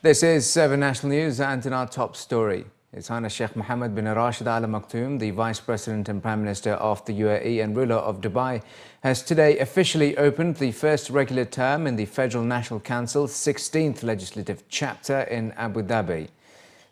This is 7 National News, and in our top story, His Highness Sheikh Mohammed bin Rashid Al Maktoum, the Vice President and Prime Minister of the UAE and ruler of Dubai, has today officially opened the first regular term in the Federal National Council's 16th legislative chapter in Abu Dhabi.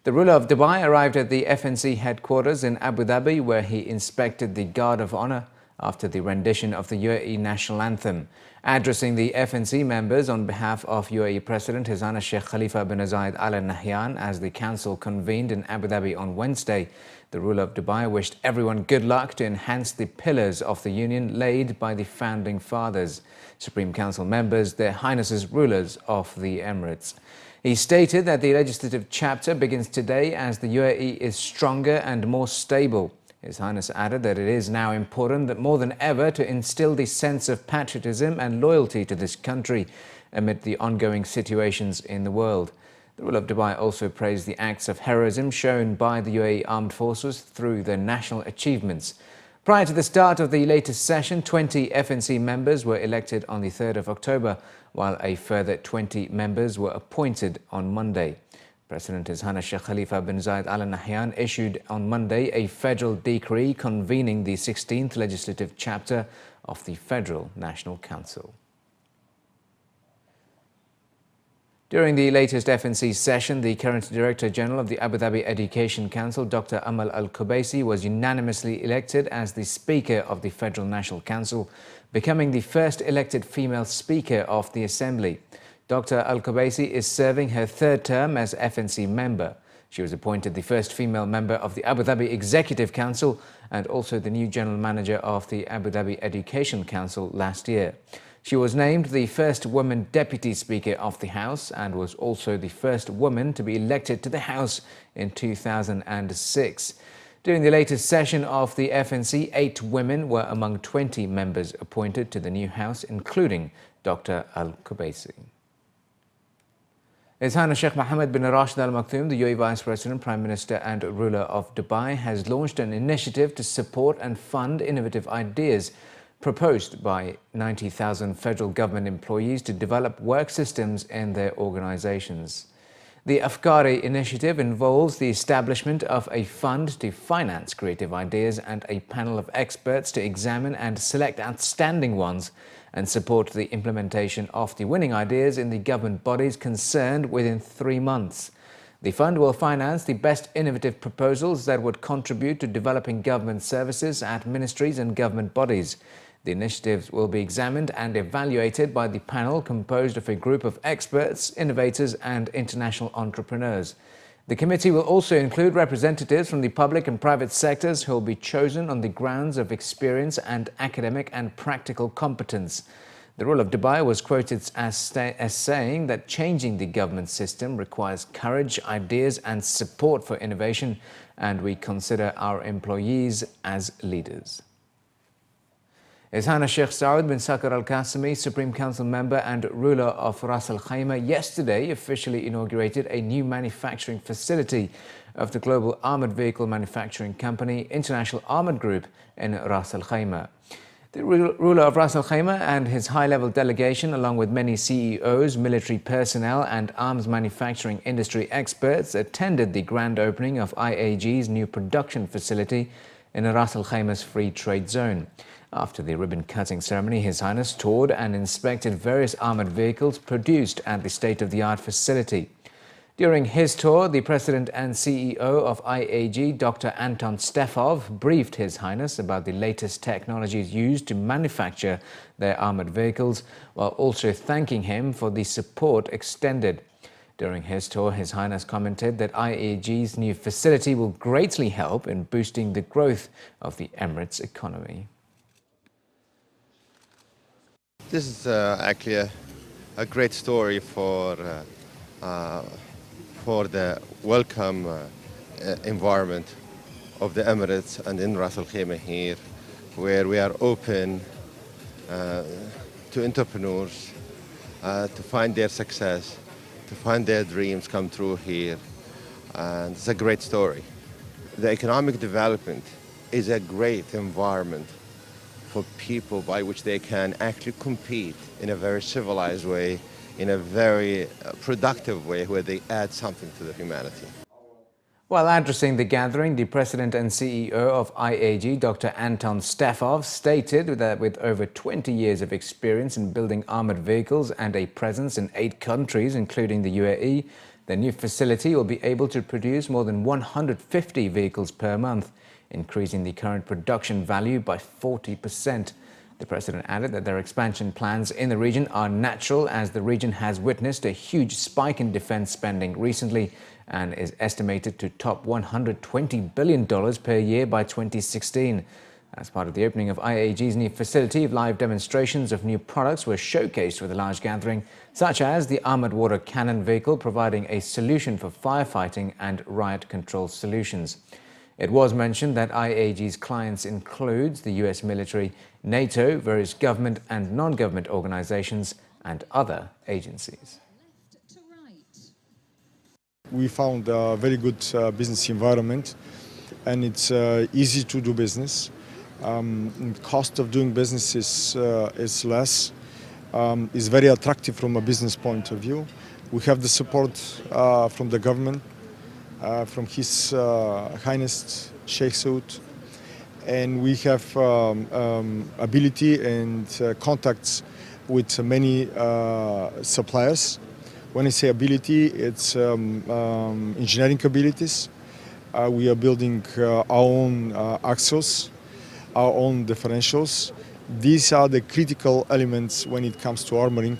The ruler of Dubai arrived at the FNC headquarters in Abu Dhabi, where he inspected the Guard of Honor after the rendition of the UAE national anthem. Addressing the FNC members on behalf of UAE President His Highness Sheikh Khalifa bin Zayed Al Nahyan as the council convened in Abu Dhabi on Wednesday, the ruler of Dubai wished everyone good luck to enhance the pillars of the union laid by the founding fathers, Supreme Council members, their highnesses rulers of the Emirates. He stated that the legislative chapter begins today as the UAE is stronger and more stable. His Highness added that it is now important that more than ever to instill the sense of patriotism and loyalty to this country amid the ongoing situations in the world. The ruler of Dubai also praised the acts of heroism shown by the UAE Armed Forces through their national achievements. Prior to the start of the latest session, 20 FNC members were elected on the 3rd of October, while a further 20 members were appointed on Monday. President His Highness Sheikh Khalifa bin Zayed Al Nahyan issued on Monday a federal decree convening the 16th legislative chapter of the Federal National Council. During the latest FNC session, the current Director General of the Abu Dhabi Education Council, Dr. Amal Al Khubaisi, was unanimously elected as the Speaker of the Federal National Council, becoming the first elected female Speaker of the Assembly. Dr. Al Khubaisi is serving her third term as FNC member. She was appointed the first female member of the Abu Dhabi Executive Council and also the new General Manager of the Abu Dhabi Education Council last year. She was named the first woman Deputy Speaker of the House and was also the first woman to be elected to the House in 2006. During the latest session of the FNC, 8 women were among 20 members appointed to the new House, including Dr. Al Khubaisi. His Highness Sheikh Mohammed bin Rashid Al Maktoum, the UAE Vice President, Prime Minister and ruler of Dubai, has launched an initiative to support and fund innovative ideas proposed by 90,000 federal government employees to develop work systems in their organizations. The Afkari initiative involves the establishment of a fund to finance creative ideas and a panel of experts to examine and select outstanding ones and support the implementation of the winning ideas in the government bodies concerned within 3 months. The fund will finance the best innovative proposals that would contribute to developing government services at ministries and government bodies. The initiatives will be examined and evaluated by the panel composed of a group of experts, innovators and international entrepreneurs. The committee will also include representatives from the public and private sectors who will be chosen on the grounds of experience and academic and practical competence. The ruler of Dubai was quoted as saying that changing the government system requires courage, ideas and support for innovation, and we consider our employees as leaders. His Highness Sheikh Saud bin Sakar Al Qasimi, Supreme Council member and ruler of Ras Al Khaimah, yesterday officially inaugurated a new manufacturing facility of the global armoured vehicle manufacturing company, International Armoured Group, in Ras Al Khaimah. The ruler of Ras Al Khaimah and his high-level delegation, along with many CEOs, military personnel and arms manufacturing industry experts, attended the grand opening of IAG's new production facility in Ras Al Khaimah's free trade zone. After the ribbon-cutting ceremony, His Highness toured and inspected various armoured vehicles produced at the state-of-the-art facility. During his tour, the President and CEO of IAG, Dr. Anton Stefov, briefed His Highness about the latest technologies used to manufacture their armoured vehicles, while also thanking him for the support extended. During his tour, His Highness commented that IAG's new facility will greatly help in boosting the growth of the Emirates economy. This is actually a great story for the welcome environment of the Emirates and in Ras Al Khaimah here, where we are open to entrepreneurs to find their success, to find their dreams come true here. And it's a great story. The economic development is a great environment for people by which they can actually compete in a very civilized way in a very productive way where they add something to the humanity. While addressing the gathering, the president and CEO of IAG, Dr. Anton Stefov, stated that with over 20 years of experience in building armored vehicles and a presence in 8 countries, including the UAE, the new facility will be able to produce more than 150 vehicles per month, increasing the current production value by 40%. The president added that their expansion plans in the region are natural as the region has witnessed a huge spike in defense spending recently and is estimated to top $120 billion per year by 2016. As part of the opening of IAG's new facility, live demonstrations of new products were showcased for the large gathering, such as the armored water cannon vehicle providing a solution for firefighting and riot control solutions. It was mentioned that IAG's clients includes the US military, NATO, various government and non-government organizations, and other agencies. We found a very good business environment, and it's easy to do business. Cost of doing business is less. It's very attractive from a business point of view. We have the support from the government, from His Highness Sheikh Saud, and we have ability and contacts with many suppliers. When I say ability, it's engineering abilities. We are building our own axles, our own differentials. These are the critical elements when it comes to armoring,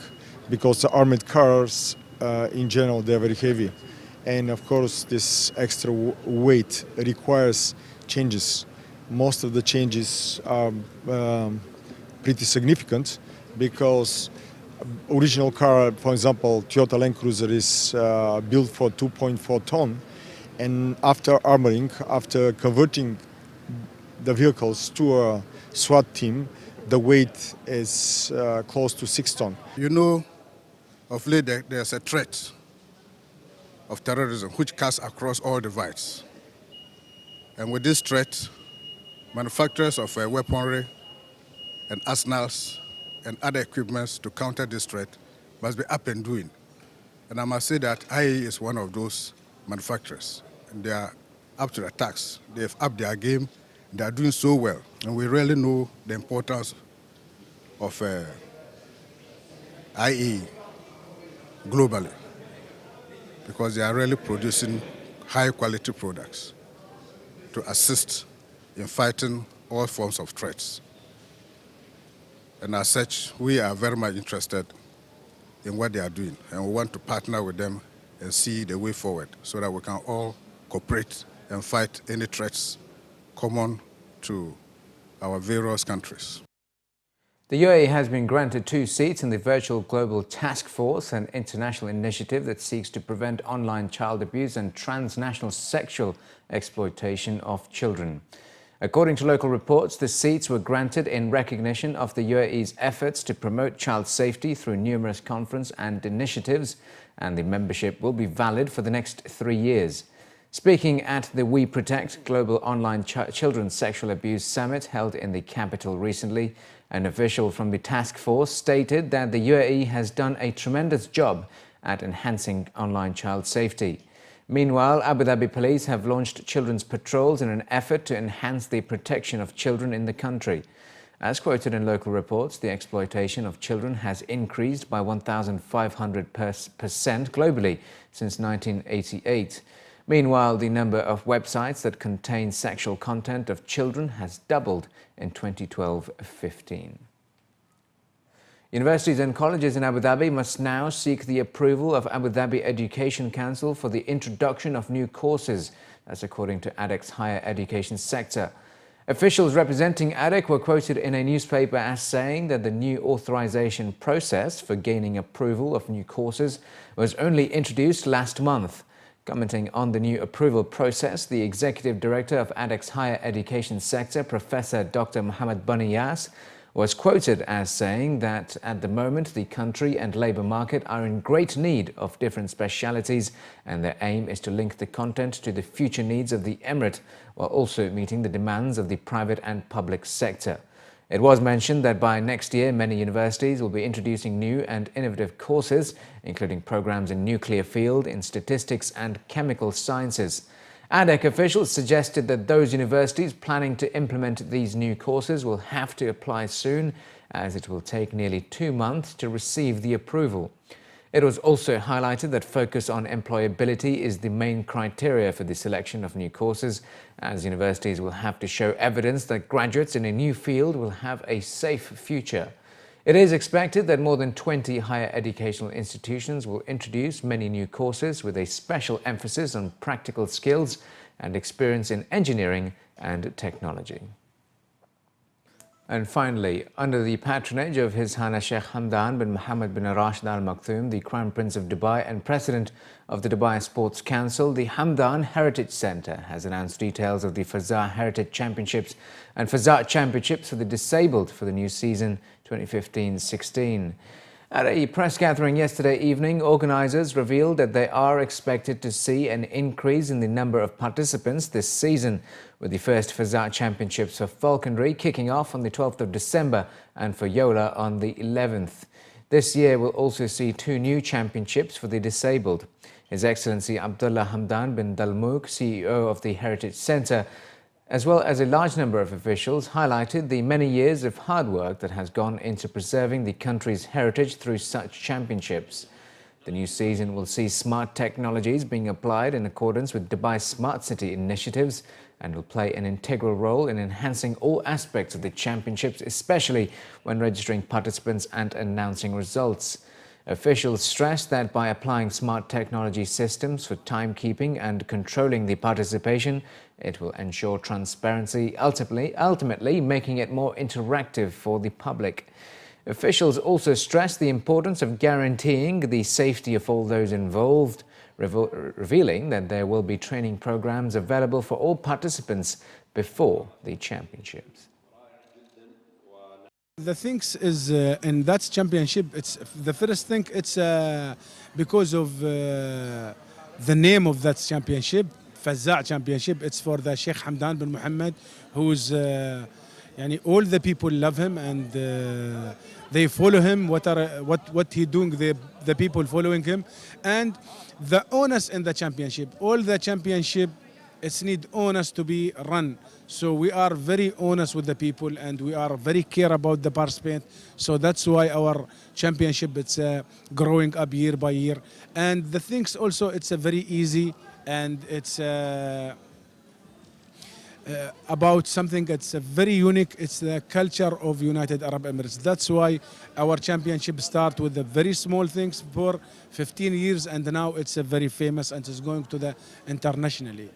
because the armored cars, in general, they're very heavy. And of course, this extra weight requires changes. Most of the changes are pretty significant because original car, for example, Toyota Land Cruiser is built for 2.4 ton, and after armoring, after converting the vehicles to a SWAT team, the weight is close to 6 ton. You know, of late there's a threat of terrorism which cuts across all divides. And with this threat, manufacturers of weaponry and arsenals and other equipments to counter this threat must be up and doing. And I must say that IAE is one of those manufacturers. And they are up to the task. They've upped their game. They are doing so well. And we really know the importance of IAE globally, because they are really producing high-quality products to assist in fighting all forms of threats. And as such, we are very much interested in what they are doing, and we want to partner with them and see the way forward so that we can all cooperate and fight any threats common to our various countries. The UAE has been granted 2 seats in the Virtual Global Task Force, an international initiative that seeks to prevent online child abuse and transnational sexual exploitation of children. According to local reports, the seats were granted in recognition of the UAE's efforts to promote child safety through numerous conferences and initiatives, and the membership will be valid for the next 3 years. Speaking at the We Protect Global Online Children's Sexual Abuse Summit held in the capital recently, an official from the task force stated that the UAE has done a tremendous job at enhancing online child safety. Meanwhile, Abu Dhabi police have launched children's patrols in an effort to enhance the protection of children in the country. As quoted in local reports, the exploitation of children has increased by 1,500% globally since 1988. Meanwhile, the number of websites that contain sexual content of children has doubled in 2012-15. Universities and colleges in Abu Dhabi must now seek the approval of Abu Dhabi Education Council for the introduction of new courses. That's according to ADEC's higher education sector. Officials representing ADEC were quoted in a newspaper as saying that the new authorization process for gaining approval of new courses was only introduced last month. Commenting on the new approval process, the Executive Director of ADEC's higher education sector, Professor Dr. Mohammed Baniyas, was quoted as saying that at the moment the country and labour market are in great need of different specialities, and their aim is to link the content to the future needs of the emirate while also meeting the demands of the private and public sector. It was mentioned that by next year, many universities will be introducing new and innovative courses, including programs in nuclear field, in statistics and chemical sciences. ADEC officials suggested that those universities planning to implement these new courses will have to apply soon, as it will take nearly 2 months to receive the approval. It was also highlighted that focus on employability is the main criteria for the selection of new courses, as universities will have to show evidence that graduates in a new field will have a safe future. It is expected that more than 20 higher educational institutions will introduce many new courses with a special emphasis on practical skills and experience in engineering and technology. And finally, under the patronage of His Highness Sheikh Hamdan bin Mohammed bin Rashid Al Maktoum, the Crown Prince of Dubai and President of the Dubai Sports Council, the Hamdan Heritage Centre has announced details of the Fazza Heritage Championships and Fazza Championships for the disabled for the new season 2015-16. At a press gathering yesterday evening, organisers revealed that they are expected to see an increase in the number of participants this season, with the first Fazza Championships for falconry kicking off on the 12th of December and for Yola on the 11th. This year will also see 2 new championships for the disabled. His Excellency Abdullah Hamdan bin Dalmouk, CEO of the Heritage Centre, as well as a large number of officials, highlighted the many years of hard work that has gone into preserving the country's heritage through such championships. The new season will see smart technologies being applied in accordance with Dubai's Smart City initiatives and will play an integral role in enhancing all aspects of the championships, especially when registering participants and announcing results. Officials stressed that by applying smart technology systems for timekeeping and controlling the participation, it will ensure transparency, ultimately making it more interactive for the public. Officials also stressed the importance of guaranteeing the safety of all those involved, revealing that there will be training programs available for all participants before the championships. The things is in that championship, it's the first thing, it's because of the name of that championship, Fazza Championship. It's for the Sheikh Hamdan bin Mohammed, who's all the people love him and they follow him. What he doing, the people following him, and the owners in the championship. All the championship, it's need owners to be run. So we are very honest with the people and we are very care about the participant. So that's why our championship, it's growing up year by year. And the things also, it's very easy and it's about something that's very unique. It's the culture of United Arab Emirates. That's why our championship start with the very small things for 15 years and now it's very famous and it's going to the internationally.